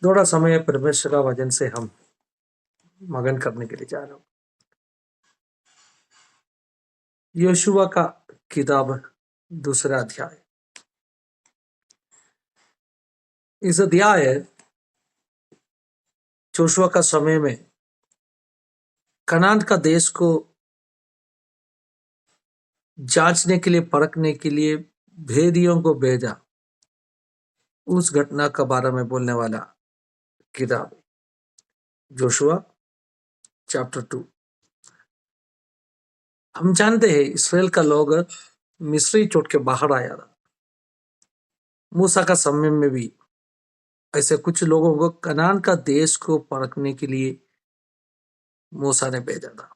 थोड़ा समय परमेश्वर का वचन से हम मगन करने के लिए जा रहा हूं। योशुआ का किताब दूसरा अध्याय। इस अध्याय योशुआ का समय में कनान का देश को जांचने के लिए, परखने के लिए भेदियों को भेजा, उस घटना का बारे में बोलने वाला किताब योशुआ चैप्टर 2। हम जानते हैं इसराइल का लोग मिस्री छोड़ के बाहर आया था। मूसा का समय में भी ऐसे कुछ लोगों को कनान का देश को परखने के लिए मूसा ने भेजा था।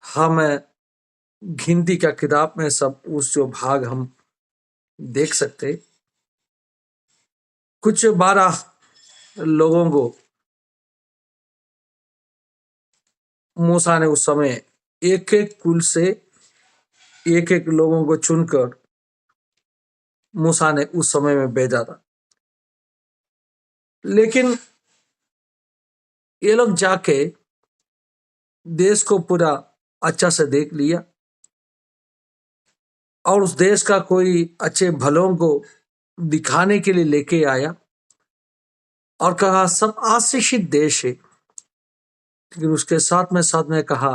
हम गिनती का किताब में सब उस जो भाग हम देख सकते, कुछ 12 लोगों को मूसा ने उस समय एक एक कुल से एक एक लोगों को चुनकर मूसा ने उस समय में भेजा था। लेकिन ये लोग जाके देश को पूरा अच्छा से देख लिया और उस देश का कोई अच्छे भलों को दिखाने के लिए लेके आया और कहा सब आशीषित देश है। लेकिन उसके साथ में कहा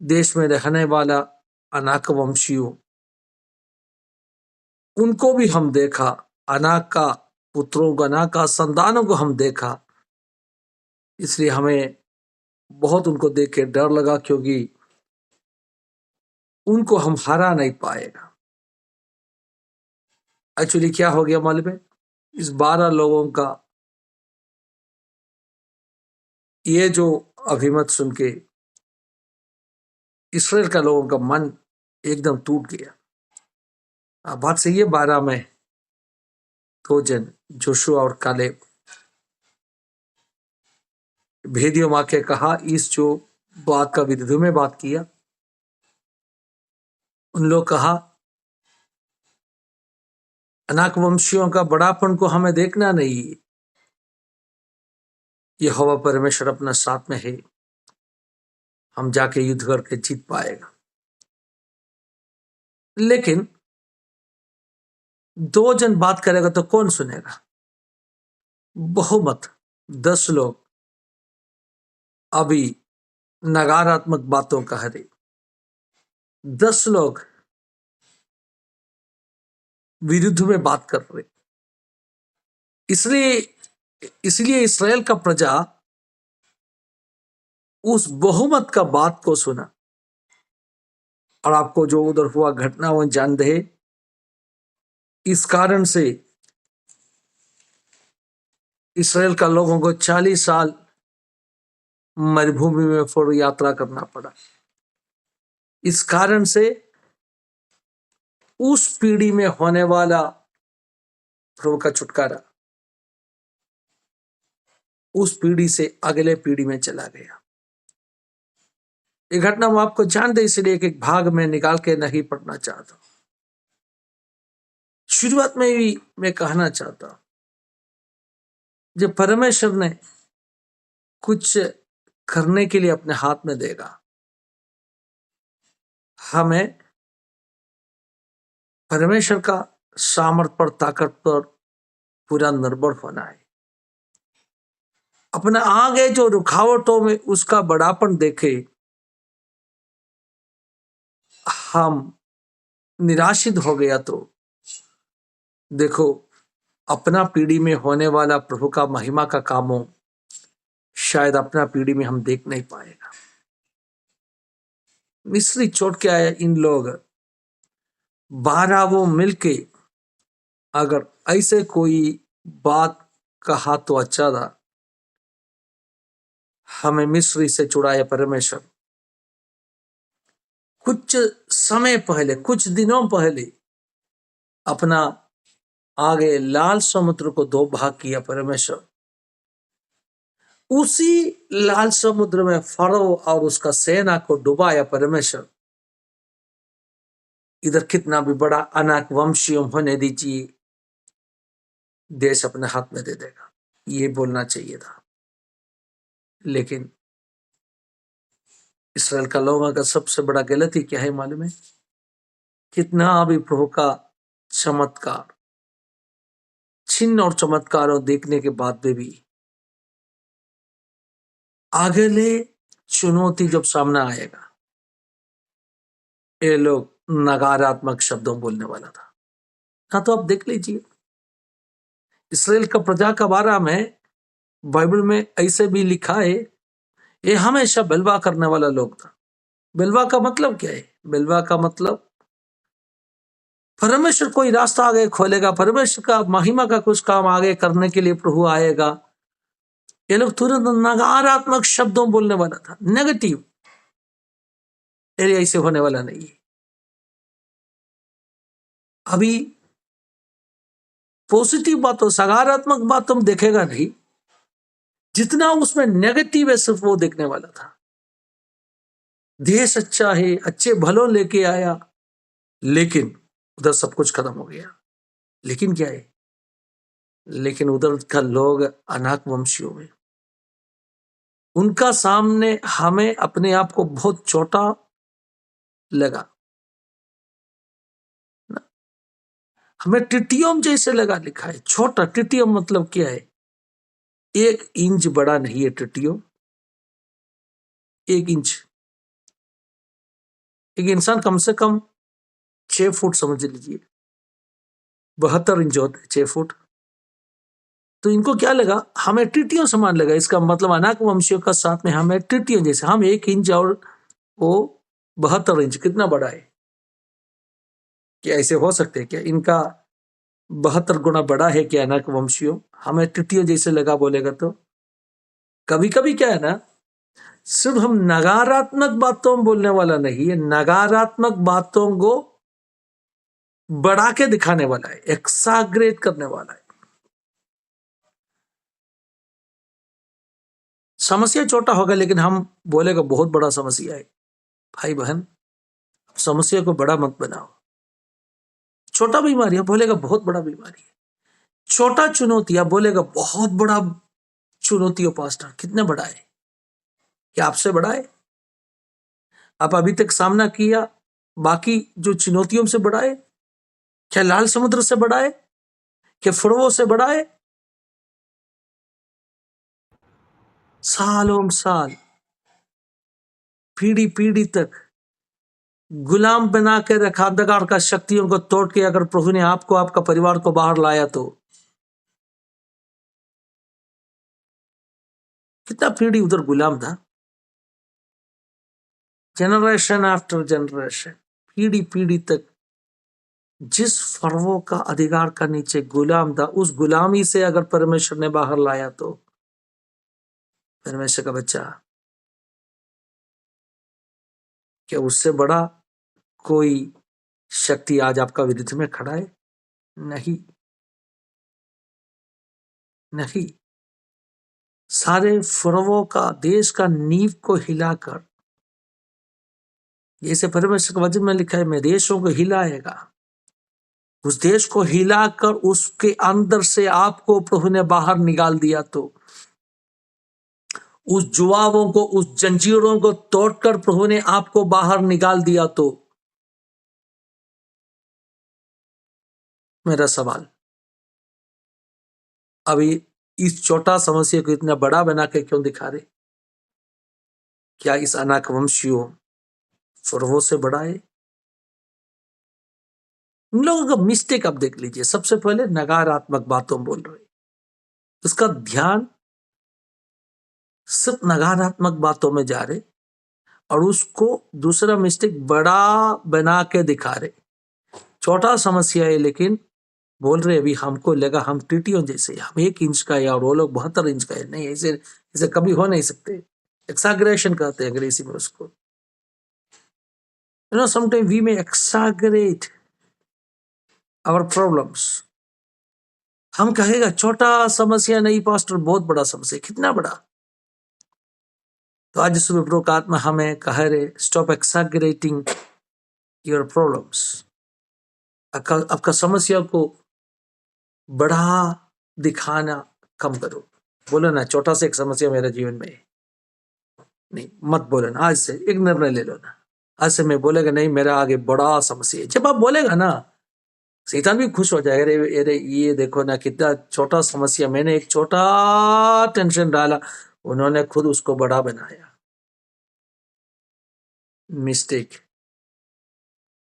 देश में रहने वाला अनाक वंशियों, उनको भी हम देखा, अनाक का पुत्रों को, अनाक का संतानों को हम देखा, इसलिए हमें बहुत उनको देख के डर लगा, क्योंकि उनको हम हरा नहीं पाएगा। एक्चुअली क्या हो गया मालूम है? इस 12 लोगों का ये जो अभिमत सुन के इसराइल का लोगों का मन एकदम टूट गया। अब बात सही है, 12 में 2 जन जोशुआ और कालेब भेदियों माँ के कहा, इस जो बात का विरुद्ध में बात किया, उन लोग कहा अनाक वंशियों का बड़ापन को हमें देखना नहीं है, यहोवा परमेश्वर अपना साथ में है, हम जाके युद्ध करके जीत पाएगा। लेकिन 2 जन बात करेगा तो कौन सुनेगा? बहुमत 10 लोग अभी नकारात्मक बातों कह रहे, 10 लोग विरुद्ध में बात कर रहे। इसलिए इसराइल का प्रजा उस बहुमत का बात को सुना। और आपको जो उधर हुआ घटना वो जान दे, इस कारण से इसराइल का लोगों को 40 साल मरुभूमि में फिर यात्रा करना पड़ा। इस कारण से उस पीढ़ी में होने वाला प्रभु का छुटकारा उस पीढ़ी से अगले पीढ़ी में चला गया। ये घटना मैं आपको जान दे, इसलिए एक एक भाग में निकाल के नहीं पढ़ना चाहता। शुरुआत में ही मैं कहना चाहता, जब परमेश्वर ने कुछ करने के लिए अपने हाथ में देगा, हमें परमेश्वर का सामर्थ पर, ताकत पर पूरा निर्भर होना है। अपने आगे जो रुकावटों में उसका बड़ापन देखे हम निराशित हो गया तो देखो, अपना पीढ़ी में होने वाला प्रभु का महिमा का कामों शायद अपना पीढ़ी में हम देख नहीं पाएगा। मिस्री छोड़ के आया इन लोग 12 वो मिलके अगर ऐसे कोई बात कहा तो अच्छा था, हमें मिस्री से छुड़ाया परमेश्वर। कुछ समय पहले, कुछ दिनों पहले अपना आगे लाल समुद्र को 2 भाग किया परमेश्वर। उसी लाल समुद्र में फरो और उसका सेना को डुबाया परमेश्वर। इधर कितना भी बड़ा अनाक वंशियों होने दीजिए, देश अपने हाथ में दे देगा, ये बोलना चाहिए था। लेकिन इसराइल का लोगों का सबसे बड़ा गलती क्या है मालूम है? कितना भी प्रभु का चमत्कार, चिन्ह और चमत्कारों देखने के बाद भी अगले चुनौती जब सामने आएगा, ये लोग नकारात्मक शब्दों बोलने वाला था। हाँ, तो आप देख लीजिए, इसराइल का प्रजा का बारे में बाइबल में ऐसे भी लिखा है, ये हमेशा बलवा करने वाला लोग था। बलवा का मतलब क्या है? बलवा का मतलब परमेश्वर कोई रास्ता आगे खोलेगा, परमेश्वर का महिमा का कुछ काम आगे करने के लिए प्रभु आएगा। ये लोग तुरंत नकारात्मक शब्दों बोलने वाला था, नेगेटिव। ऐसे होने वाला नहीं है। अभी पॉजिटिव बातों, सकारात्मक बात तुम देखेगा नहीं, जितना उसमें नेगेटिव है सिर्फ वो देखने वाला था। देश अच्छा है, अच्छे भलों लेके आया, लेकिन उधर सब कुछ खत्म हो गया। लेकिन क्या है? लेकिन उधर का लोग अनाक वंशियों में, उनका सामने हमें अपने आप को बहुत छोटा लगा, हमें टिटियम जैसे लगा। लिखा है छोटा। टिटियम मतलब क्या है? 1 इंच बड़ा नहीं है टिटियम। 1 इंच, एक इंसान कम से कम 6 फुट समझ लीजिए, 72 इंच होते हैं 6 फुट। तो इनको क्या लगा? हमें टिटियों समान लगा। इसका मतलब अनाक वंशियों का साथ में हमें टिटियों जैसे, हम 1 इंच और वो 72 इंच, कितना बड़ा है? क्या ऐसे हो सकते हैं क्या? इनका 72 गुना बड़ा है क्या अनाक वंशियों? हमें टिटियों जैसे लगा बोलेगा तो। कभी कभी क्या है ना, सिर्फ हम नकारात्मक बातों बोलने वाला नहीं है, नकारात्मक बातों को बढ़ा के दिखाने वाला है, एक्साग्रेट करने वाला है। समस्या छोटा होगा लेकिन हम बोलेगा बहुत बड़ा समस्या है। भाई बहन, समस्या को बड़ा मत बनाओ। छोटा बीमारी है, बोलेगा बहुत बड़ा बीमारी है। छोटा चुनौती, आप बोलेगा बहुत बड़ा चुनौती हो पास्टर, कितना बड़ा है? क्या आपसे बड़ा है? आप अभी तक सामना किया बाकी जो चुनौतियों से बड़ा है? क्या लाल समुद्र से बड़ा है? क्या फड़वों से बड़ा है? सालों साल, पीढ़ी पीढ़ी तक गुलाम बना के रखा, अंधकार का शक्तियों को तोड़ के अगर प्रभु ने आपको, आपका परिवार को बाहर लाया तो कितना पीढ़ी उधर गुलाम था। जनरेशन आफ्टर जनरेशन, पीढ़ी पीढ़ी तक जिस फरवो का अधिकार का नीचे गुलाम था, उस गुलामी से अगर परमेश्वर ने बाहर लाया तो परमेश्वर का बच्चा, क्या उससे बड़ा कोई शक्ति आज आपका विरुद्ध में खड़ा है? नहीं, नहीं। सारे फरवो का, देश का नींव को हिलाकर, जैसे परमेश्वर का वचन में लिखा है, मैं देशों को हिलाएगा, उस देश को हिलाकर उसके अंदर से आपको प्रभु ने बाहर निकाल दिया तो, उस जुआवों को, उस जंजीरों को तोड़कर प्रभु ने आपको बाहर निकाल दिया तो, मेरा सवाल, अभी इस छोटा समस्या को इतना बड़ा बना के क्यों दिखा रहे? क्या इस अनाक वंशियों फरवो से बड़ा है? इन लोगों का मिस्टेक आप देख लीजिए। सबसे पहले नकारात्मक बातों बोल रहे, उसका ध्यान सिर्फ नकारात्मक बातों में जा रहे, और उसको दूसरा मिस्टेक बड़ा बना के दिखा रहे। छोटा समस्या है लेकिन बोल रहे अभी हमको लगा हम टीटियों जैसे, हम 1 इंच का है और वो लोग 72 इंच का है। नहीं, ऐसे ऐसे कभी हो नहीं सकते। एक्साग्रेशन कहते हैं अंग्रेजी में उसको। You know, sometimes we may exaggerate our problems. हम कहेगा छोटा समस्या नहीं पास्टर, बहुत बड़ा समस्या। कितना बड़ा? तो आज सुबह प्रभु का आत्मा हमें कह रहे, स्टॉप एक्साग्रेटिंग योर प्रॉब्लम्स। आपका समस्या को बड़ा दिखाना कम करो। बोलो ना, छोटा सा एक समस्या मेरे जीवन में है, नहीं मत बोलो ना, आज से एक निर्णय ले लो ना। आज से मैं बोलेगा नहीं, मेरा आगे बड़ा समस्या है। जब आप बोलेगा ना, शैतान भी खुश हो जाएगा। अरे अरे, ये देखो ना कितना छोटा समस्या, मैंने एक छोटा टेंशन डाला, उन्होंने खुद उसको बड़ा बनाया। मिस्टेक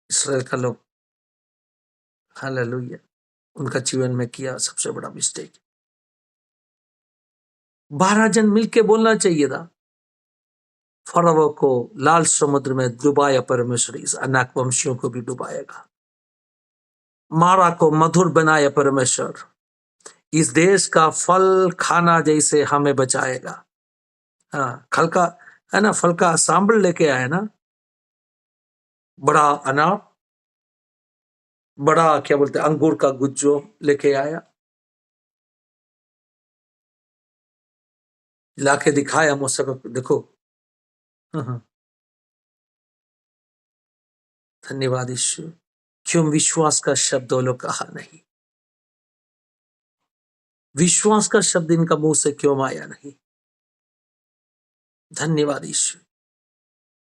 इसराइल का लोग, हालेलुया, उनका जीवन में किया सबसे बड़ा मिस्टेक। 12 जन मिलके बोलना चाहिए था, फरवो को लाल समुद्र में डुबाया परमेश्वर, इस अनाक वंशियों को भी डुबाएगा। मारा को मधुर बनाया परमेश्वर, इस देश का फल खाना जैसे हमें बचाएगा। हाँ, खल का है ना, फल का सांबल लेके आया ना, बड़ा अनार, बड़ा क्या बोलते हैं, अंगूर का गुज्जो लेके आया, लाके दिखाया मुझसे, देखो। हाँ, धन्यवाद ईश्वर। क्यों विश्वास का शब्द वो लोग कहा नहीं? विश्वास का शब्द इनका मुंह से क्यों आया नहीं? धन्यवाद ईश्वर।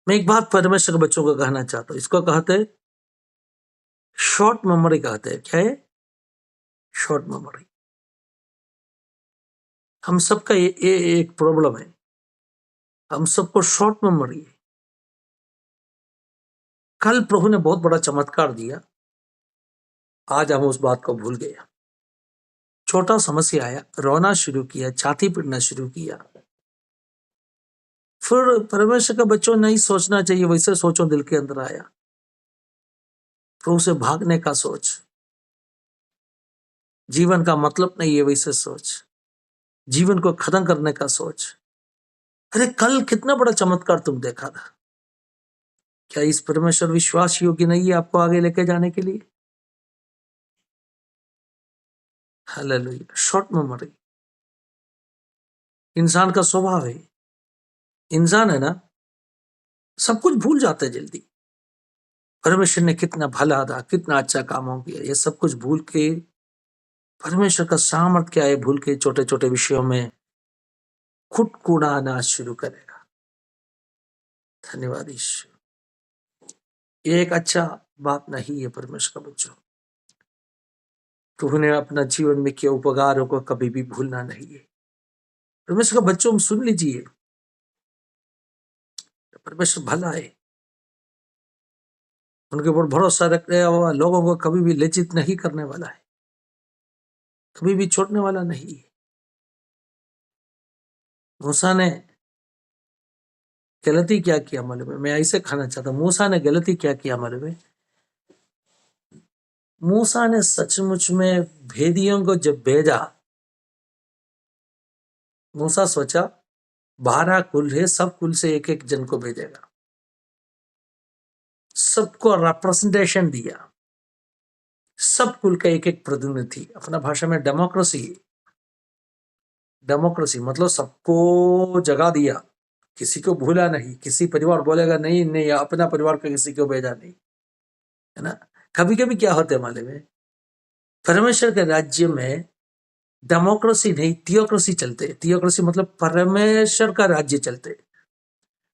मैं एक बात परमेश्वर के बच्चों को कहना चाहता हूं, इसको कहते हैं शॉर्ट मेमोरी। कहते हैं क्या है? Short memory. हम सबका ये एक प्रॉब्लम है, हम सबको शॉर्ट मेमोरी है। कल प्रभु ने बहुत बड़ा चमत्कार दिया, आज हम उस बात को भूल गए। छोटा समस्या आया, रोना शुरू किया, छाती पीटना शुरू किया। फिर परमेश्वर का बच्चों नहीं सोचना चाहिए वैसे सोचो, दिल के अंदर आया प्रभु से भागने का सोच, जीवन का मतलब नहीं है वैसे सोच, जीवन को खत्म करने का सोच। अरे कल कितना बड़ा चमत्कार तुम देखा था। क्या इस परमेश्वर विश्वास योग्य नहीं है आपको आगे लेके जाने के लिए? हालेलुया। शॉर्ट मेमोरी इंसान का स्वभाव है। इंसान है ना, सब कुछ भूल जाते हैं जल्दी। परमेश्वर ने कितना भला था, कितना अच्छा कामों किया, ये सब कुछ भूल के, परमेश्वर का सामर्थ क्या है भूल के, छोटे छोटे विषयों में खुटकुड़ाना शुरू करेगा। धन्यवाद ईश्वर। ये एक अच्छा बात नहीं है परमेश्वर का बच्चों। प्रभु ने अपना जीवन में किए उपकारों को कभी भी भूलना नहीं है। परमेश्वर का बच्चों सुन लीजिए, परमेश्वर भला है, उनके ऊपर भरोसा रखने वाला लोगों को कभी भी लज्जित नहीं करने वाला है, कभी भी छोड़ने वाला नहीं है। मूसा ने गलती क्या किया मालूम है? मैं ऐसे खाना चाहता हूं, मूसा ने गलती क्या किया मालूम है? मूसा ने सचमुच में भेदियों को जब भेजा, मूसा सोचा 12 कुल है, सब कुल से एक एक जन को भेजेगा, सबको रिप्रेजेंटेशन दिया, सब कुल का एक एक प्रतिनिधि। अपना भाषा में डेमोक्रेसी, डेमोक्रेसी मतलब सबको जगह दिया, किसी को भूला नहीं। किसी परिवार बोलेगा नहीं नहीं अपना परिवार का किसी को भेजा नहीं, है ना। कभी कभी क्या होता है मालूम है, परमेश्वर के राज्य में डेमोक्रेसी नहीं थियोक्रेसी चलते। थियोक्रेसी मतलब परमेश्वर का राज्य चलते।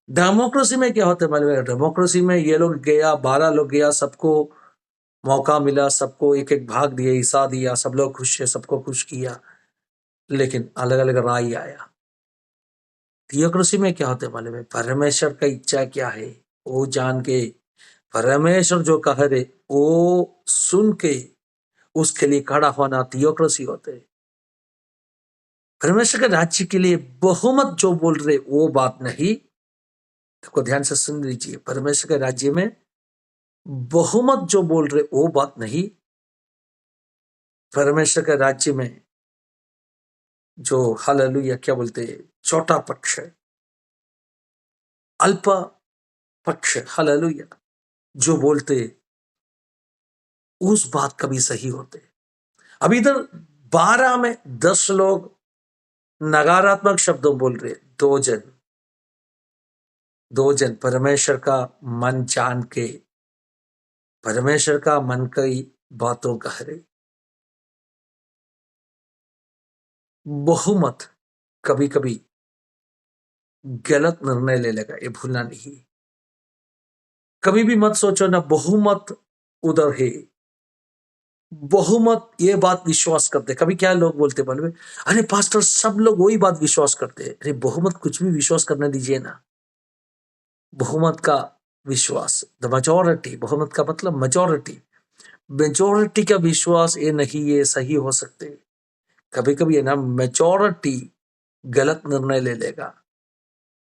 डेमोक्रेसी में क्या होता है मालूम है? डेमोक्रेसी में ये लोग गया, 12 लोग गया, सबको मौका मिला, सबको एक एक भाग दिया, हिस्सा दिया, सब लोग खुश है, सबको खुश किया, लेकिन अलग अलग राय आया। थियोक्रेसी में क्या होता है मालूम है? परमेश्वर का इच्छा क्या है वो जान के, परमेश्वर जो कह रहे वो सुन के उसके लिए खड़ा होना थियोक्रेसी होते है। परमेश्वर के राज्य के लिए बहुमत जो बोल रहे वो बात नहीं। को ध्यान से सुन लीजिए, परमेश्वर के राज्य में बहुमत जो बोल रहे वो बात नहीं। परमेश्वर के राज्य में जो हालेलुया क्या बोलते हैं, छोटा पक्ष है, अल्प पक्ष, हालेलुया जो बोलते उस बात कभी सही होते। अभी इधर 12 में 10 लोग नकारात्मक शब्दों बोल रहे, 2 जन परमेश्वर का मन जान के, परमेश्वर का मन की बातों कह रहे। बहुमत कभी कभी गलत निर्णय ले लेगा, ये भूलना नहीं। कभी भी मत सोचो ना बहुमत उधर है, बहुमत ये बात विश्वास करते। कभी क्या लोग बोलते मालूम है, अरे पास्टर सब लोग वही बात विश्वास करते हैं। अरे बहुमत कुछ भी विश्वास करने दीजिए ना। बहुमत का विश्वास, द मेजोरिटी, बहुमत का मतलब मेजोरिटी, मेजोरिटी का विश्वास ये नहीं ये सही हो सकते। कभी कभी है ना मेजोरिटी गलत निर्णय ले लेगा,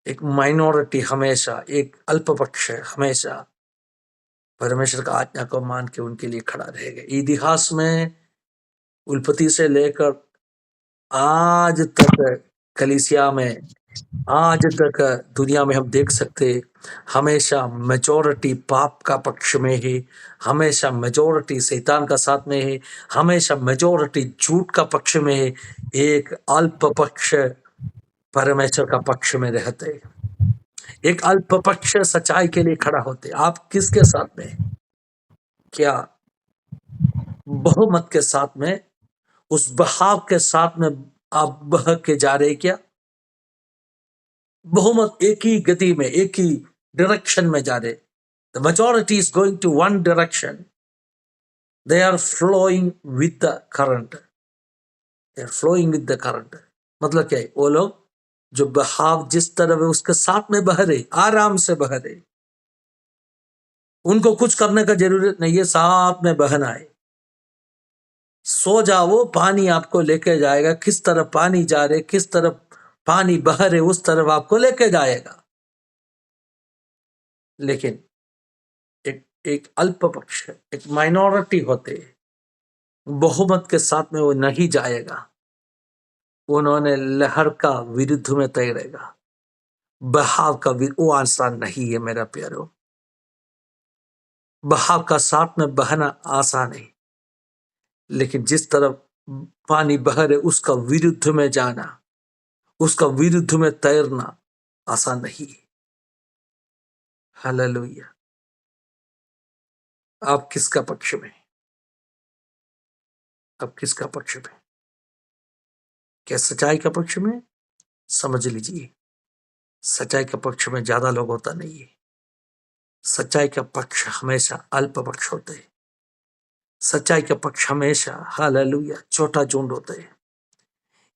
एक माइनॉरिटी हमेशा, एक अल्प पक्ष हमेशा परमेश्वर का आज्ञा को मान के उनके लिए खड़ा रहेगा। इतिहास में उत्पत्ति से लेकर आज तक कलीसिया में, आज तक दुनिया में हम देख सकते, हमेशा मेजोरिटी पाप का पक्ष में है, हमेशा मेजोरिटी शैतान का साथ में है, हमेशा मेजोरिटी झूठ का पक्ष में है, एक अल्प पक्ष परमेश्वर का पक्ष में रहते, एक अल्प पक्ष सच्चाई के लिए खड़ा होते। आप किसके साथ में? क्या बहुमत के साथ में, उस बहाव के साथ में आप बह के जा रहे? क्या बहुमत एक ही गति में, एक ही डायरेक्शन में जा रहे? The majority is going to one direction, they are flowing with the current, they are flowing with the current. मतलब क्या है? वो लोग जो बहाव जिस तरह है उसके साथ में बह रहे, आराम से बह रहे, उनको कुछ करने का जरूरत नहीं है, साथ में बहना है। सो जाओ, पानी आपको लेके जाएगा। किस तरफ पानी जा रहे, किस तरफ पानी बह रहे, उस तरफ आपको लेके जाएगा। लेकिन एक एक अल्प पक्ष, एक माइनॉरिटी होते, बहुमत के साथ में वो नहीं जाएगा। उन्होंने लहर का विरुद्ध में तैरेगा, बहाव का वो आसान नहीं है मेरा प्यारो। बहाव का साथ में बहना आसान है, लेकिन जिस तरफ पानी बह रहे उसका विरुद्ध में जाना, उसका विरुद्ध में तैरना आसान नहीं है। हालेलुया। आप किसका पक्ष में? आप किसका पक्ष में? क्या सच्चाई का पक्ष में? समझ लीजिए, सच्चाई का पक्ष में ज्यादा लोग होता नहीं है। सच्चाई का पक्ष हमेशा अल्प पक्ष होते हैं। सच्चाई का पक्ष हमेशा, हालेलुया, छोटा झुंड होते हैं।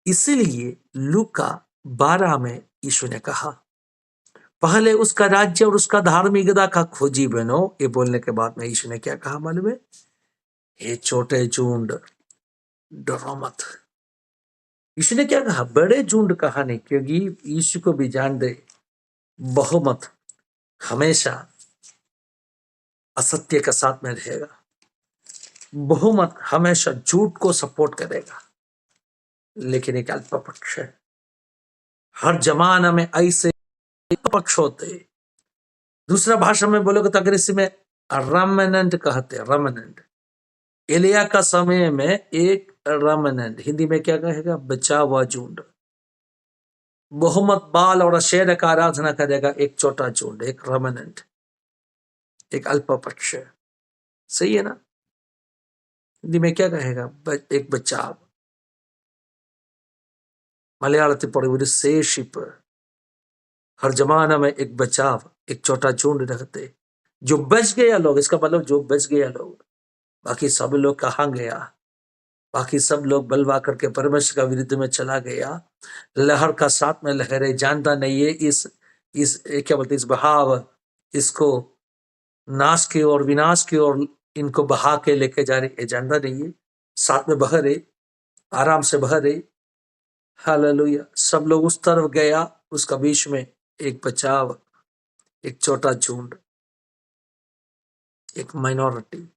इसीलिए लूका 12 में यीशु ने कहा, पहले उसका राज्य और उसका धार्मिकता का खोजी बनो। ये बोलने के बाद में यीशु ने क्या कहा मालूम है? ये छोटे झुंड, डरो मत। यीशु ने क्या कहा? बड़े झुंड कहा नहीं, क्योंकि यीशु को भी जान दे बहुमत हमेशा असत्य के साथ में रहेगा, बहुमत हमेशा झूठ को सपोर्ट करेगा। लेकिन एक अल्प पक्ष है, हर जमाना में ऐसे पक्ष होते। दूसरा भाषा में बोलोगे तो अगर इसमें रमनेंट कहते हैं, रमनेंट। एलिया का समय में एक रमनेंट, हिंदी में क्या कहेगा? बचा हुआ झुंड। बहुमत बाल और अशेर का आराधना करेगा एक छोटा झुंड, एक रमनेंट, एक अल्प पक्ष। सही है ना? हिंदी में क्या कहेगा? एक बचाव। मलयालത്തിൽ पड़े शेषिप। हर जमाना में एक बचाव, एक छोटा झुंड रखते। जो बच गया लोग, इसका मतलब जो बच गया लोग, बाकी सब लोग कहाँ गया? बाकी सब लोग बलवा करके परमेश्वर का विरुद्ध में चला गया। लहर का साथ में लहरे, जानता नहीं है इस क्या बोलते, इस बहाव इसको नाश की ओर, विनाश की ओर इनको बहा के लेके जा रही है, जानता नहीं है। साथ में बह रहे, आराम से बह रहे। हालेलुया। सब लोग उस तरफ गया, उसका बीच में एक बचाव, एक छोटा झुंड, एक माइनॉरिटी।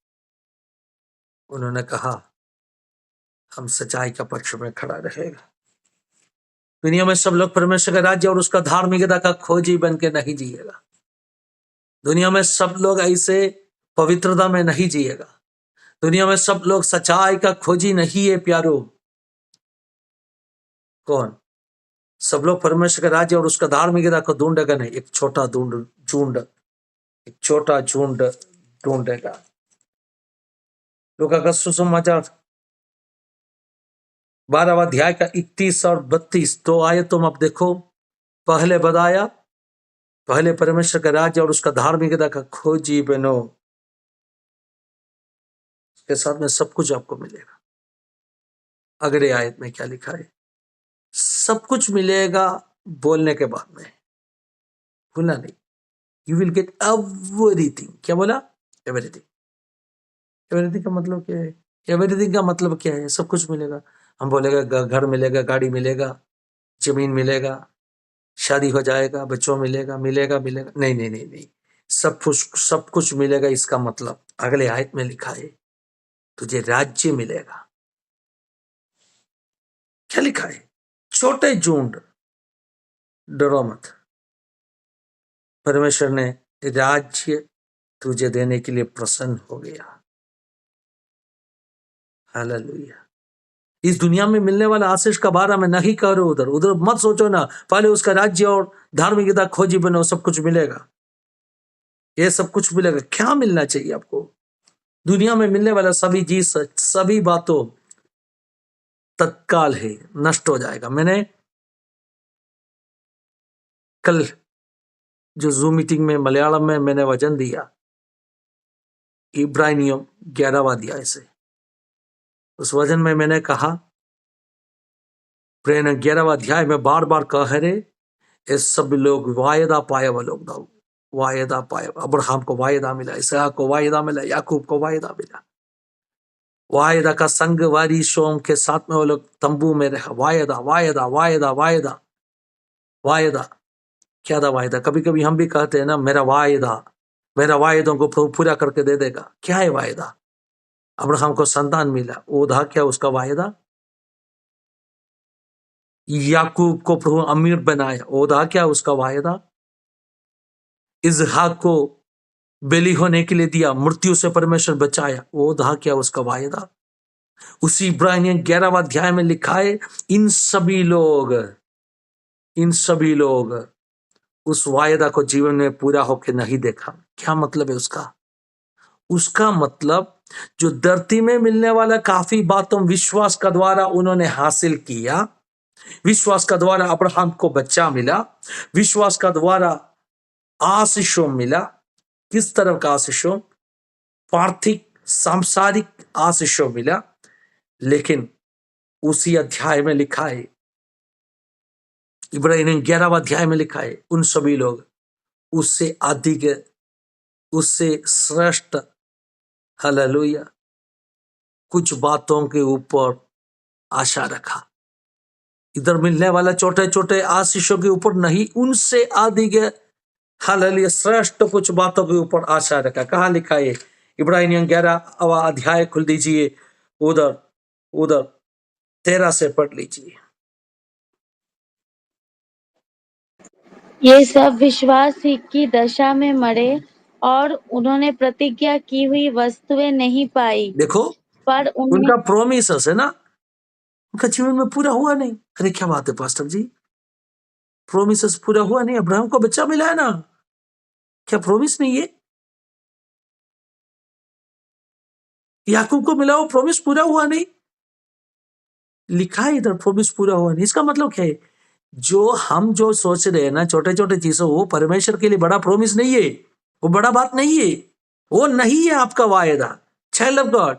उन्होंने कहा हम सच्चाई का पक्ष में खड़ा रहेगा। दुनिया में सब लोग परमेश्वर का राज्य और उसका धार्मिकता का खोजी बन के नहीं जिएगा। दुनिया में सब लोग ऐसे पवित्रता में नहीं जिएगा। दुनिया में सब लोग सच्चाई का खोजी नहीं है प्यारो। कौन? सब लोग परमेश्वर का राज्य और उसका धार्मिकता को ढूंढेगा नहीं, एक छोटा झुंड, एक छोटा झुंड ढूंढेगा। लूका का सुसमाचार 12वां अध्याय का 31 और 32 तो आयतों में अब देखो। पहले बताया, पहले परमेश्वर का राज्य और उसका धार्मिकता का खोजी बनो, उसके साथ में सब कुछ आपको मिलेगा। अगले आयत में क्या लिखा है? सब कुछ मिलेगा बोलने के बाद में, भूलना नहीं। You will get everything. क्या बोला? एवरीथिंग। एवरीथिंग का मतलब क्या है? एवरीथिंग का मतलब क्या है? सब कुछ मिलेगा। हम बोलेगा घर मिलेगा, गाड़ी मिलेगा, जमीन मिलेगा, शादी हो जाएगा, बच्चों मिलेगा, मिलेगा मिलेगा, नहीं नहीं नहीं नहीं, सब कुछ मिलेगा। इसका मतलब अगले आयत में लिखा है, तुझे राज्य मिलेगा। क्या लिखा है? छोटे झुंड, डरो मत, परमेश्वर ने राज्य तुझे देने के लिए प्रसन्न हो गया। हालेलुया। इस दुनिया में मिलने वाला आशीष का बारे में नहीं करो, उधर उधर मत सोचो ना। पहले उसका राज्य और धार्मिकता खोजी बनो, सब कुछ मिलेगा। ये सब कुछ मिलेगा। क्या मिलना चाहिए आपको? दुनिया में मिलने वाला सभी चीज, सभी बातों तत्काल है, नष्ट हो जाएगा। मैंने कल जो जूम मीटिंग में मलयालम में मैंने वचन दिया, इब्रानियों 11वां अध्याय से, उस वचन में मैंने कहा, प्रेरणा 11वां अध्याय में बार बार कह रहे, ये सब लोग वायदा पाए हुए लोग, वायदा पाए। अब्राहम को वायदा मिला, इसहाक को वायदा मिला, याकूब को वायदा मिला। वायदा का संग वारी सोम के साथ में वो लोग तंबू में रहा। वायदा वायदा वायदा वायदा वायदा। क्या था वायदा? कभी कभी हम भी कहते हैं ना, मेरा वायदों को प्रभु पूरा करके दे देगा। क्या है वायदा? अब्राहम को संतान मिला, वो था क्या उसका वायदा? याकूब को प्रभु अमीर बनाया, वो था क्या उसका वायदा? इसहाक को बलि होने के लिए दिया, मृत्यु से परमेश्वर बचाया, वो था क्या उसका वायदा? उसी इब्रानियों 11वां अध्याय में लिखा है, इन सभी लोग उस वायदा को जीवन में पूरा होकर नहीं देखा। क्या मतलब है उसका? उसका मतलब जो धरती में मिलने वाला काफी बातों विश्वास का द्वारा उन्होंने हासिल किया। विश्वास का द्वारा अब्राहम को बच्चा मिला, विश्वास का द्वारा आशीषों मिला। किस तरह का आशीषों? पार्थिक सांसारिक आशीषों मिला। लेकिन उसी अध्याय में लिखा है, इब्रानियों 11वां अध्याय में लिखा है, उन सभी लोग उससे अधिक, उससे श्रेष्ठ, हालेलुया, कुछ बातों के ऊपर आशा रखा। इधर मिलने वाला छोटे छोटे आशीषों के ऊपर नहीं, उनसे अधिक, हालेलुया, श्रेष्ठ कुछ बातों के ऊपर आशा रखा। कहाँ लिखा है? इब्रानियों 11वां अध्याय खुल दीजिए, उधर उधर 13 से पढ़ लीजिए। ये सब विश्वास की दशा में मरे और उन्होंने प्रतिज्ञा की हुई वस्तुएं नहीं पाई, देखो पर उन्हें उनका प्रोमिस है ना, उनका जीवन में पूरा हुआ नहीं। अरे क्या बात है पास्टर जी, प्रोमिस पूरा हुआ नहीं? अब्राहम को बच्चा मिला है ना, क्या प्रोमिस नहीं है? याकूब को मिला, वो प्रोमिस पूरा हुआ नहीं? लिखा है इधर प्रोमिस पूरा हुआ नहीं। इसका मतलब क्या है? जो सोच रहे हैं ना छोटे छोटे चीजों, वो परमेश्वर के लिए बड़ा प्रोमिस नहीं है, वो बड़ा बात नहीं है, वो नहीं है आपका वायदा। Child of God,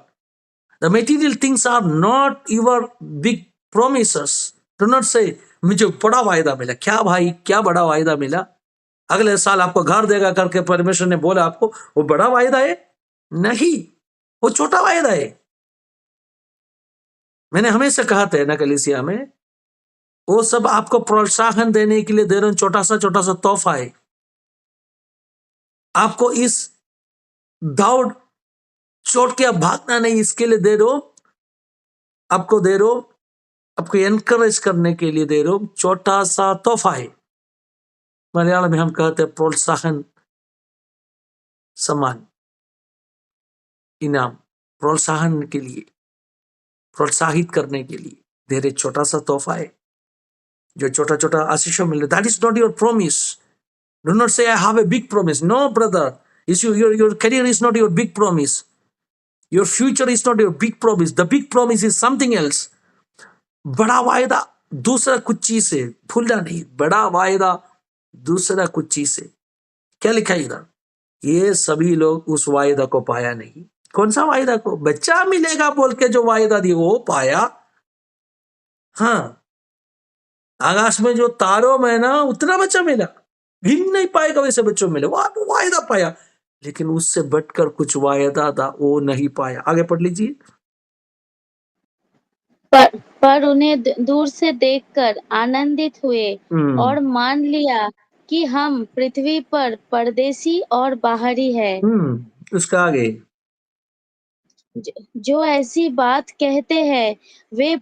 the material things are not your big promises. Do not say मुझे बड़ा वायदा मिला। क्या भाई, क्या बड़ा वायदा मिला? अगले साल आपको घर देगा करके परमेश्वर ने बोला आपको, वो बड़ा वायदा है? नहीं, वो छोटा वायदा है। मैंने हमेशा कहा था ना कलीसिया में, वो सब आपको प्रोत्साहन देने के लिए दे रहे हैं, छोटा सा तोहफा है। आपको इस दौड़ छोड़ के अब भागना नहीं, इसके लिए दे रहे हो, आपको दे रहे हो, आपको एनकरेज करने के लिए दे रहे हो, छोटा सा तोहफा है। मलयालम में हम कहते हैं प्रोत्साहन सम्मान, इनाम, प्रोत्साहन के लिए, प्रोत्साहित करने के लिए दे रहे छोटा सा तोहफा है, जो छोटा छोटा आशीषों मिल रहा। That is not your promise. Do not say I have a big promise. No brother, is your career is not your big promise, your future is not your big promise. The big promise is something else. बड़ा वायदा दूसरा कुछ चीज से, भूलना नहीं, बड़ा वायदा दूसरा कुछ चीज से। क्या लिखा है इधर? ये सभी लोग उस वायदा को पाया नहीं। कौन सा वायदा को? बच्चा मिलेगा बोल के जो वायदा दिया वो पाया। हाँ, आकाश में जो तारों में ना उतना बच्चा मिला, गिन नहीं पाएगा वैसे बच्चों मिले, वो वायदा पाया, लेकिन उससे बढ़कर कुछ वायदा था वो नहीं पाया। आगे पढ़ लीजिए। पर उन्हें दूर से देखकर आनंदित हुए हम्म और मान लिया कि हम पृथ्वी पर परदेशी और बाहरी है। उसका आगे। जो ऐसी बात कहते हैं वे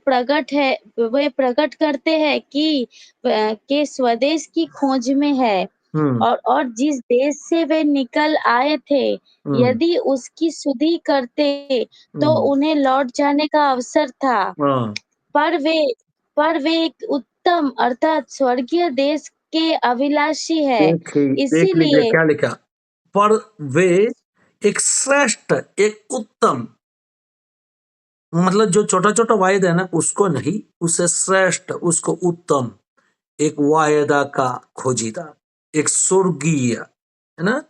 प्रकट करते हैं कि के स्वदेश की खोज में है हम्म और जिस देश से वे निकल आए थे हम्म यदि उसकी सुधि करते तो हम्म, उन्हें लौट जाने का अवसर था। हाँ, पर वे पर वे एक उत्तम अर्थात स्वर्गीय देश के अभिलाषी है। देख लीजिए इसीलिए क्या लिखा। पर वे एक श्रेष्ठ, एक उत्तम, मतलब जो छोटा छोटा वायदा है ना उसको नहीं, उससे श्रेष्ठ, उसको उत्तम एक वायदा का खोजीदा, एक स्वर्गीय, है ना,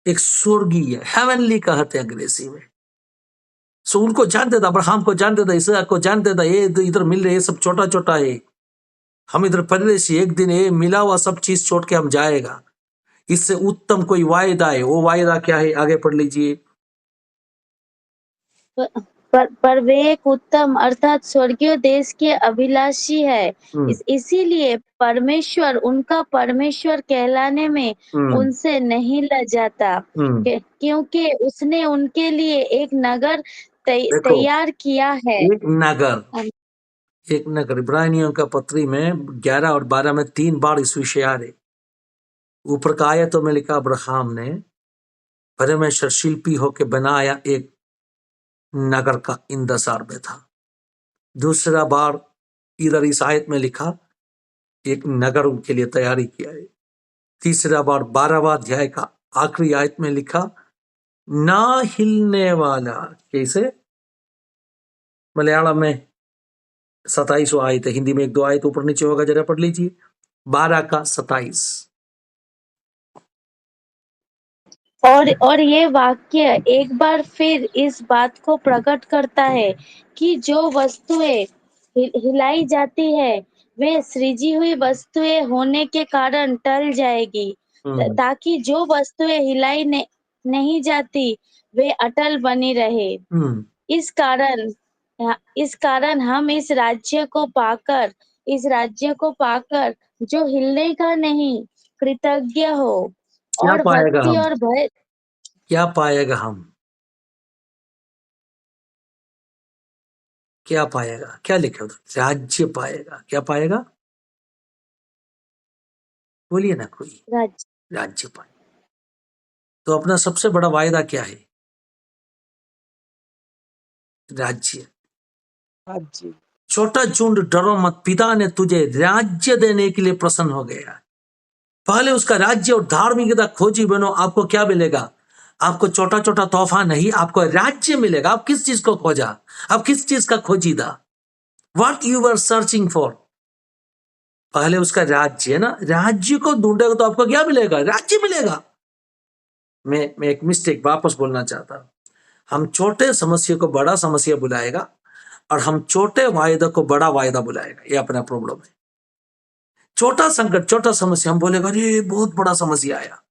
एक स्वर्गीय, हेवनली कहते हैं अंग्रेजी में। सो उनको जानते था, अब्राहम को जानते था, इसहाक को जानते था, ये इधर मिल रहे, ये सब छोटा छोटा है, हम इधर परदेशी, एक दिन ये मिला हुआ सब चीज छोड़ के हम जाएगा। इससे उत्तम कोई वायदा है, वो वायदा क्या है? आगे पढ़ लीजिए। पर वे एक उत्तम अर्थात स्वर्गीय देश के अभिलाषी है। हम्म इसीलिए परमेश्वर उनका परमेश्वर कहलाने में हम्म उनसे नहीं लजाता हम्म क्योंकि उसने उनके लिए एक नगर देखो, तैयार किया है। एक नगर, एक नगर, इब्रानियों का पत्री में 11 और 12 में 3 बार इस विषय आ रहे। ऊपर का आयतों में लिखा अब्राहम ने परमेश्वर शिल्पी होके बनाया एक नगर का इंतजार में था। दूसरा बार इधर इस आयत में लिखा एक नगर उनके लिए तैयारी किया है। तीसरा बार 12वां अध्याय का आखिरी आयत में लिखा ना हिलने वाला, कैसे? मलयालम में 27वां आयत है, हिंदी में 1-2 आयत ऊपर नीचे होगा, जरा पढ़ लीजिए। 12 का 27। और ये वाक्य एक बार फिर इस बात को प्रकट करता है कि जो वस्तुएं हिलाई जाती है वे सृजी हुई वस्तुएं होने के कारण टल जाएगी हम्म ताकि जो वस्तुएं हिलाई नहीं जाती वे अटल बनी रहे। हम्म इस कारण इस कारण हम इस राज्य को पाकर जो हिलने का नहीं कृतज्ञ हो क्या और पाएगा भक्ति हम? और भय। क्या पाएगा हम? क्या पाएगा? क्या लिखा उधर? राज्य पाएगा। क्या पाएगा? बोलिए ना कोई। राज्य राज्य पाएगा। तो अपना सबसे बड़ा वायदा क्या है? राज्य। राज्य। छोटा झुंड, डरो मत, पिता ने तुझे राज्य देने के लिए प्रसन्न हो गया। पहले उसका राज्य और धार्मिकता खोजी बनो, आपको क्या मिलेगा? आपको छोटा छोटा तोहफा नहीं, आपको राज्य मिलेगा। आप किस चीज को खोजा? आप किस चीज का खोजीदा? What you were searching for? पहले उसका राज्य है ना, राज्य को ढूंढेगा तो आपको क्या मिलेगा? राज्य मिलेगा। मैं एक मिस्टेक वापस बोलना चाहता हूं। हम छोटे समस्या को बड़ा समस्या बुलाएगा और हम छोटे वायदा को बड़ा वायदा बुलाएगा, ये अपना प्रॉब्लम है। छोटा संकट, छोटा समस्या हम बोलेगा अरे बहुत बड़ा समस्या आया।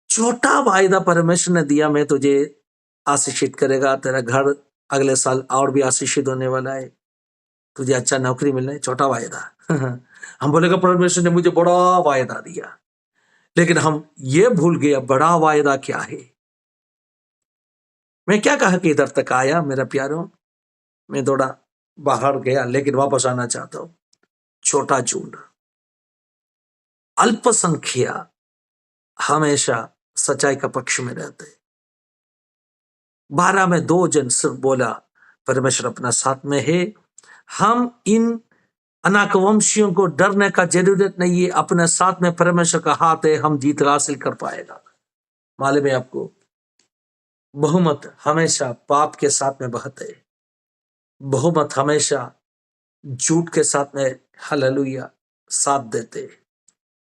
छोटा वायदा परमेश्वर ने दिया, मैं तुझे आशीषित करेगा, तेरा घर अगले साल और भी आशीषित होने वाला है, तुझे अच्छा नौकरी मिलना है, छोटा वायदा। हम बोलेगा परमेश्वर ने मुझे बड़ा वायदा दिया, लेकिन हम ये भूल गए बड़ा वायदा क्या है। मैं क्या कहा कि इधर तक आया मेरा प्यारो, मैं थोड़ा बाहर गया लेकिन वापस आना चाहता हूं। छोटा झुंड, अल्पसंख्या हमेशा सच्चाई का पक्ष में रहते। 12 में 2 जन सिर्फ बोला परमेश्वर अपना साथ में है। हम इन अनाकवंशियों को डरने का जरूरत नहीं है, अपने साथ में परमेश्वर का हाथ है, हम जीत हासिल कर पाएगा। मालूम है आपको, बहुमत हमेशा पाप के साथ में बहते हैं। बहुमत हमेशा झूठ के साथ में हालेलुया साथ देते,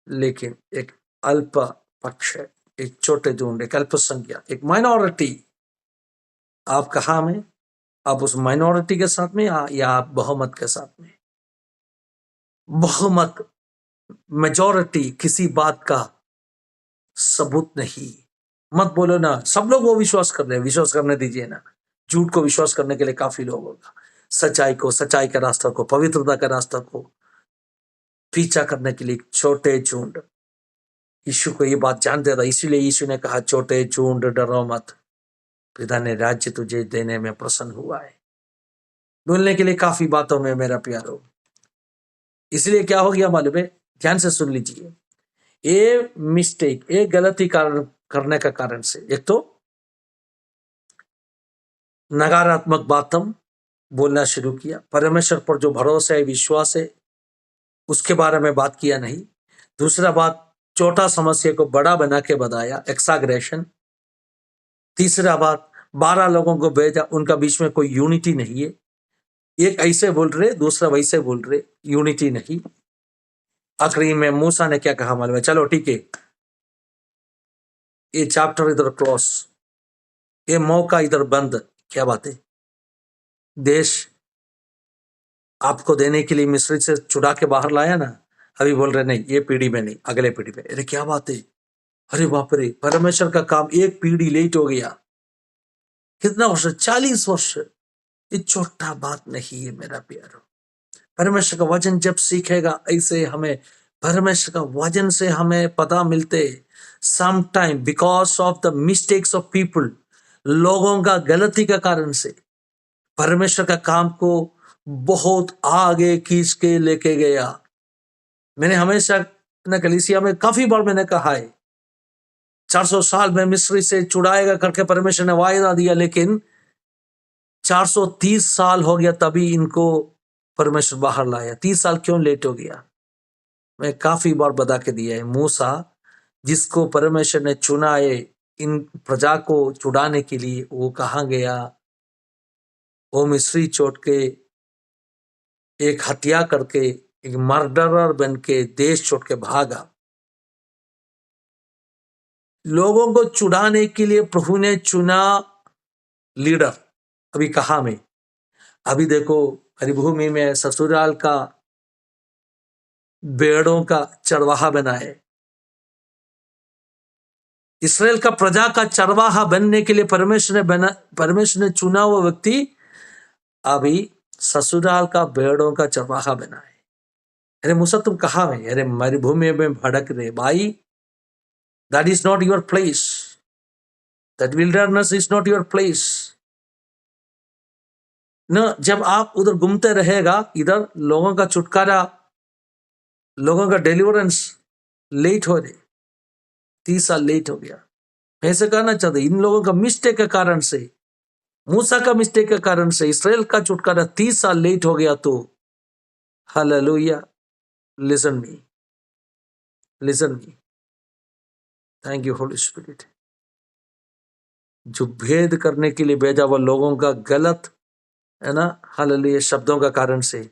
लेकिन एक अल्प पक्ष, एक छोटे झुंड, एक अल्पसंख्या, एक माइनॉरिटी, आप कहाँ में? आप उस माइनॉरिटी के साथ में या आप बहुमत के साथ में? बहुमत, मेजॉरिटी किसी बात का सबूत नहीं। मत बोलो ना सब लोग वो विश्वास कर रहे हैं, विश्वास करने दीजिए ना। झूठ को विश्वास करने के लिए काफी लोग होगा। सच्चाई को, सच्चाई के रास्ता को, पवित्रता के रास्ता को पीछा करने के लिए छोटे झुंड। यीशु को ये बात जानते था, इसीलिए यीशु ने कहा छोटे झुंड डरो मत, पिता ने राज्य तुझे देने में प्रसन्न हुआ है। बोलने के लिए काफी बातों में मेरा प्यारो, इसलिए क्या हो गया मालूम है? ध्यान से सुन लीजिए। ये मिस्टेक, ये गलती करने का कारण से एक तो नकारात्मक बात हम बोलना शुरू किया, परमेश्वर पर जो भरोसा है, विश्वास है, उसके बारे में बात किया नहीं। दूसरा बात, छोटा समस्या को बड़ा बना के बताया, एक्साग्रेशन। तीसरा बात, 12 लोगों को भेजा, उनका बीच में कोई यूनिटी नहीं है, एक ऐसे बोल रहे, दूसरा वैसे बोल रहे, यूनिटी नहीं। आखिरी में मूसा ने क्या कहा मालूम है? चलो ठीक है, ये चैप्टर इधर क्लोज, ये मौका इधर बंद। क्या बात है? देश आपको देने के लिए मिस्र से छुड़ा के बाहर लाया ना, अभी बोल रहे नहीं, ये पीढ़ी में नहीं, अगले पीढ़ी में। अरे क्या बात है, अरे बाप रे, परमेश्वर का काम एक पीढ़ी लेट हो गया। कितना वर्ष? 40 वर्ष। ये छोटा बात नहीं है मेरा प्यारो। परमेश्वर का वचन जब सीखेगा, ऐसे हमें परमेश्वर का वचन से हमें पता मिलते, some time because of the mistakes of people, लोगों का गलती का कारण से परमेश्वर का काम को बहुत आगे खींच के लेके गया। मैंने हमेशा न कलीसिया में काफी बार मैंने कहा है, 400 साल में मिस्री से छुड़ाएगा करके परमेश्वर ने वायदा दिया, लेकिन 430 साल हो गया तभी इनको परमेश्वर बाहर लाया। 30 साल क्यों लेट हो गया? मैं काफी बार बता के दिया है। मूसा जिसको परमेश्वर ने चुना है इन प्रजा को छुड़ाने के लिए, वो कहाँ गया? वो मिस्री छोड़ के, एक हत्या करके, एक मर्डरर बन के देश छोड़ के भागा। लोगों को छुड़ाने के लिए प्रभु ने चुना लीडर। अभी कहाँ में? अभी देखो, मरुभूमि में ससुराल का भेड़ों का चरवाहा बना है। इसराइल का प्रजा का चरवाहा बनने के लिए परमेश्वर ने चुना हुआ व्यक्ति अभी ससुराल का भेड़ों का चरवाहा बना है। अरे मूसा तुम कहाँ में? अरे मरुभूमि में भड़क रहे भाई। That is not your place, that wilderness is not your place न। जब आप उधर घूमते रहेगा, इधर लोगों का छुटकारा, लोगों का डिलीवरेंस लेट हो रहे। 30 साल लेट हो गया। मैं ऐसे कहना चाहता, इन लोगों का मिस्टेक के कारण से, मूसा का मिस्टेक के कारण से इसराइल का छुटकारा 30 साल लेट हो गया। तो hallelujah, listen me, listen me. Thank you Holy spirit. जो भेद करने के लिए भेजा हुआ लोगों का गलत है ना, हालेलुया, शब्दों का कारण से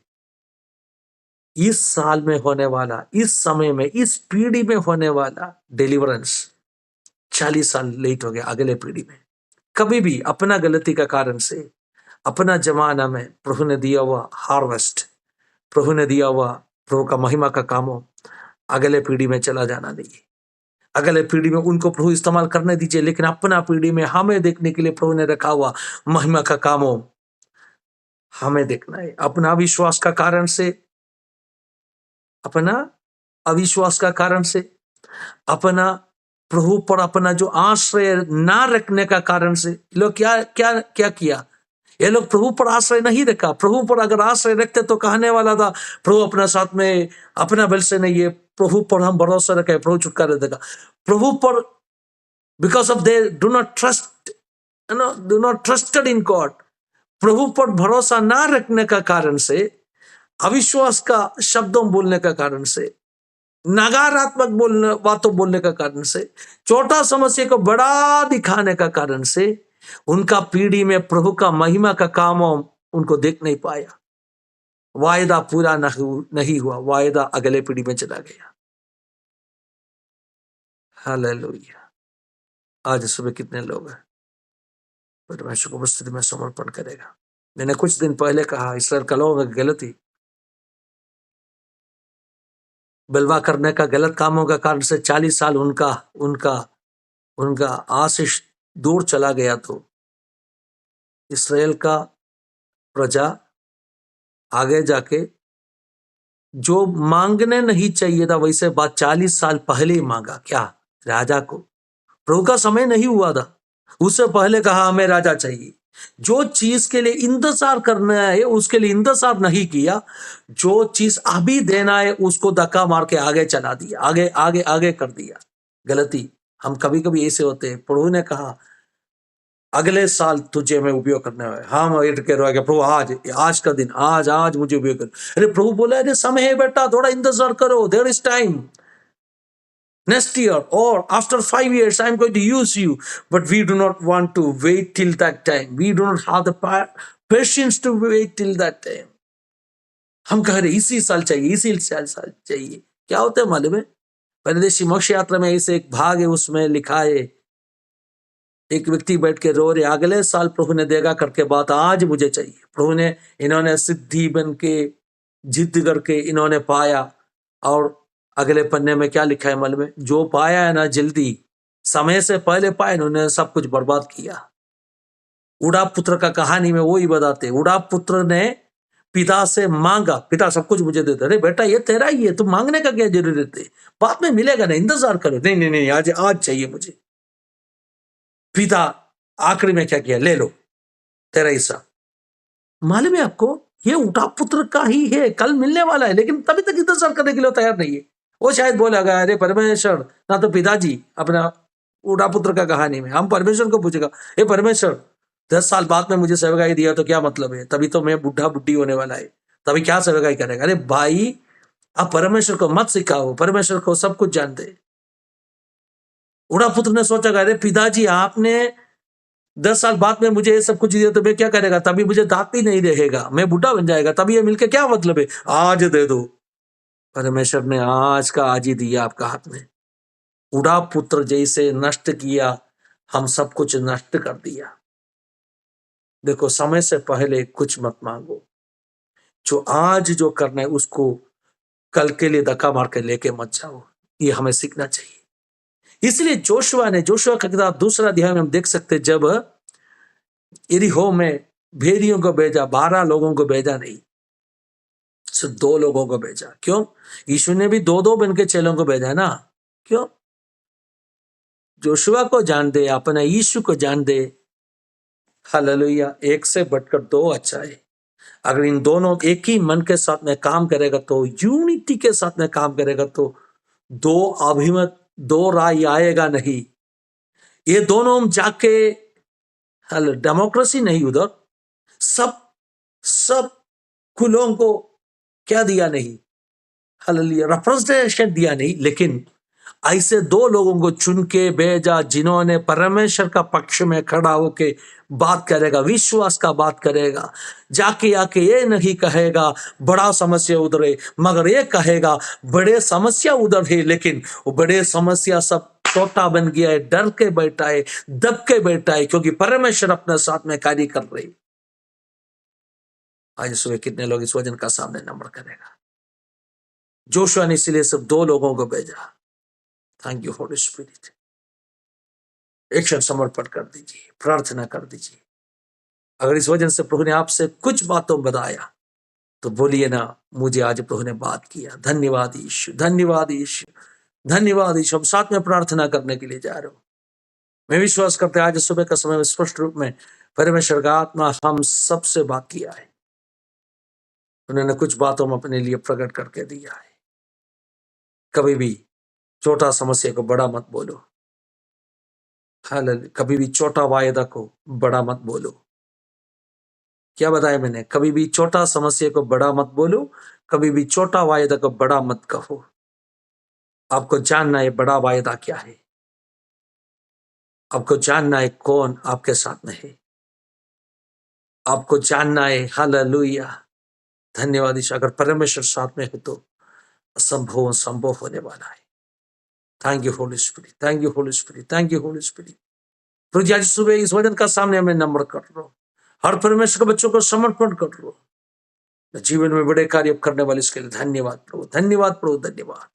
इस साल में होने वाला, इस समय में, इस पीढ़ी में होने वाला डिलीवरेंस 40 साल लेट हो गया अगले पीढ़ी में। कभी भी अपना गलती का कारण से, अपना जमाना में प्रभु ने दिया हुआ हार्वेस्ट, प्रभु ने दिया हुआ प्रभु का महिमा का काम हो, अगले पीढ़ी में चला जाना नहीं। अगले पीढ़ी में उनको प्रभु इस्तेमाल करने दीजिए, लेकिन अपना पीढ़ी में हमें देखने के लिए प्रभु ने रखा हुआ महिमा का काम हो, हमें देखना है। अपना विश्वास का कारण से, अपना अविश्वास का कारण से, अपना प्रभु पर अपना जो आश्रय ना रखने का कारण से, लोग क्या क्या क्या किया? ये लोग प्रभु पर आश्रय नहीं रखा। प्रभु पर अगर आश्रय रखते तो कहने वाला था प्रभु अपना साथ में, अपना बल से नहीं है, प्रभु पर हम भरोसा रखे, प्रभु छुटकारा देगा। प्रभु पर because of they do not trust, do not trusted in God, प्रभु पर भरोसा ना रखने का कारण से, अविश्वास का शब्दों बोलने का कारण से, नकारात्मक बातों बोलने का कारण से, छोटा समस्या को बड़ा दिखाने का कारण से, उनका पीढ़ी में प्रभु का महिमा का काम उनको देख नहीं पाया। वायदा पूरा नहीं हुआ, वायदा अगले पीढ़ी में चला गया। हालेलुया। आज सुबह कितने लोग हैं परमेश्वर को उपस्थिति में समर्पण करेगा। मैंने कुछ दिन पहले कहा, इसराइल का लोगों की गलती, बलवा करने का, गलत कामों का कारण से 40 साल उनका उनका उनका आशीष दूर चला गया। तो इसराइल का प्रजा आगे जाके जो मांगने नहीं चाहिए था, वैसे बात 40 साल पहले ही मांगा। क्या? राजा को। प्रभु का समय नहीं हुआ था, उससे पहले कहा हमें राजा चाहिए। जो चीज के लिए इंतजार करना है उसके लिए इंतजार नहीं किया, जो चीज अभी देना है उसको धक्का मार के आगे चला दिया, आगे आगे आगे कर दिया। गलती हम कभी कभी ऐसे होते हैं। प्रभु ने कहा अगले साल तुझे मैं उपयोग करने वाला। हम वेट कर रहे प्रभु, आज का दिन, आज मुझे उपयोग कर। अरे प्रभु बोला, अरे समय है बेटा, थोड़ा इंतजार करो, there is time. Next year or after 5 years, I'm going to use you. But we do not want to wait till that time. We do not have the patience to wait till that time. हम कह रहे इसी साल चाहिए, इसी साल चाहिए। क्या होता है मालूम है? परदेशी मोक्ष यात्रा में ऐसे एक भाग है, उसमें लिखा है, एक व्यक्ति बैठ के रो रहे, अगले साल प्रभु ने देगा करके बात आज मुझे चाहिए। प्रभु ने, इन्होंने सिद्धि बन के जिद करके इन्होंने पाया। और अगले पन्ने में क्या लिखा है मल में, जो पाया है ना जल्दी, समय से पहले पाया, इन्होंने सब कुछ बर्बाद किया। उड़ा पुत्र का कहानी में वो ही बताते, उड़ा पुत्र ने पिता से मांगा, पिता सब कुछ मुझे देते। अरे बेटा ये तेरा ही है, तुम मांगने का क्या जरूरत है, बाद में मिलेगा ना, इंतजार करो। नहीं नहीं नहीं, आज चाहिए मुझे। पिता आखिरी में क्या किया, ले लो तेरा हिस्सा। मालूम है आपको, ये उठा पुत्र का ही है, कल मिलने वाला है, लेकिन तभी तक इंतजार करने के लिए तैयार नहीं है। वो शायद बोलेगा, अरे परमेश्वर, ना तो पिताजी अपना उठा पुत्र का कहानी में हम परमेश्वर को पूछेगा, हे परमेश्वर 10 साल बाद में मुझे सेवकाई दिया तो क्या मतलब है, तभी तो मैं बुढ़ा बुढ़ी होने वाला है, तभी क्या सेवकाई करेगा। अरे भाई, आप परमेश्वर को मत सिखाओ, परमेश्वर को सब कुछ जानते। उड़ा पुत्र ने सोचा, अरे पिताजी आपने 10 साल बाद में मुझे ये सब कुछ दिया तो मैं क्या करेगा, तभी मुझे दांत भी नहीं रहेगा, मैं बूढ़ा बन जाएगा, तभी ये मिलके क्या मतलब है, आज दे दो। परमेश्वर ने आज का आज ही दिया आपका हाथ में। उड़ा पुत्र जैसे नष्ट किया, हम सब कुछ नष्ट कर दिया। देखो, समय से पहले कुछ मत मांगो। जो आज जो करना है उसको कल के लिए धक्का मार के लेके मत जाओ। ये हमें सीखना चाहिए। इसलिए जोशुआ का किताब 2 अध्याय में हम देख सकते, जब यरीहो में भेड़ियों को भेजा, 12 लोगों को भेजा नहीं, सिर्फ 2 लोगों को भेजा। क्यों? यीशु ने भी 2-2 बन के चेलों को भेजा ना। क्यों? जोशुआ को जान दे, अपना यीशु को जान दे। हालेलुया। एक से बढ़कर 2 अच्छा है। अगर इन दोनों एक ही मन के साथ में काम करेगा, तो यूनिटी के साथ में काम करेगा, तो 2 अभिमत, 2 राय आएगा नहीं। ये दोनों जाके डेमोक्रेसी नहीं, उधर सब कुलों को क्या दिया नहीं, हालेलुया, रिप्रेजेंटेशन दिया नहीं, लेकिन ऐसे 2 लोगों को चुन के भेजा, जिन्होंने परमेश्वर का पक्ष में खड़ा होके बात करेगा, विश्वास का बात करेगा। जाके आके ये नहीं कहेगा बड़ा समस्या उधर है, मगर ये कहेगा बड़े समस्या उधर है, लेकिन वो बड़े समस्या सब छोटा बन गया है, डर के बैठा है, दब के बैठा है, क्योंकि परमेश्वर अपने साथ में कार्य कर रहे। आज सुबह कितने लोग इस वचन का सामने नम्र करेगा। जोशुआ ने इसलिए सिर्फ 2 लोगों को भेजा। Thank you Holy Spirit. एक क्षण समर्पण कर दीजिए, प्रार्थना कर दीजिए। अगर इस वजह से प्रभु ने आपसे कुछ बातों बताया, तो बोलिए ना, मुझे आज प्रभु ने बात किया। धन्यवाद यीशु, धन्यवाद यीशु, धन्यवाद यीशु। हम साथ में प्रार्थना करने के लिए जा रहे हो। मैं विश्वास करते आज सुबह का समय में स्पष्ट रूप में परमेश्वर का आत्मा हम सबसे बात किया है। उन्होंने कुछ बातों में अपने लिए प्रकट करके दिया है। कभी भी छोटा समस्या को बड़ा मत बोलो। कभी भी छोटा वायदा को बड़ा मत बोलो। क्या बताया मैंने? कभी भी छोटा समस्या को बड़ा मत बोलो, कभी भी छोटा वायदा को बड़ा मत कहो। आपको जानना है बड़ा वायदा क्या है। आपको जानना है कौन आपके साथ में है। आपको जानना है हालेलुया धन्यवाद ईशा, अगर परमेश्वर साथ में है तो असंभव संभव होने वाला है। Thank you Holy Spirit, thank you Holy Spirit, thank you Holy Spirit. प्रभु जी आज सुबह इस वचन का सामने मैं नम्र कर रहा हूँ, हर परमेश्वर के बच्चों को समर्पण कर रहा हूँ। जीवन में बड़े कार्य करने वाले इसके लिए धन्यवाद प्रभु, धन्यवाद प्रभु, धन्यवाद।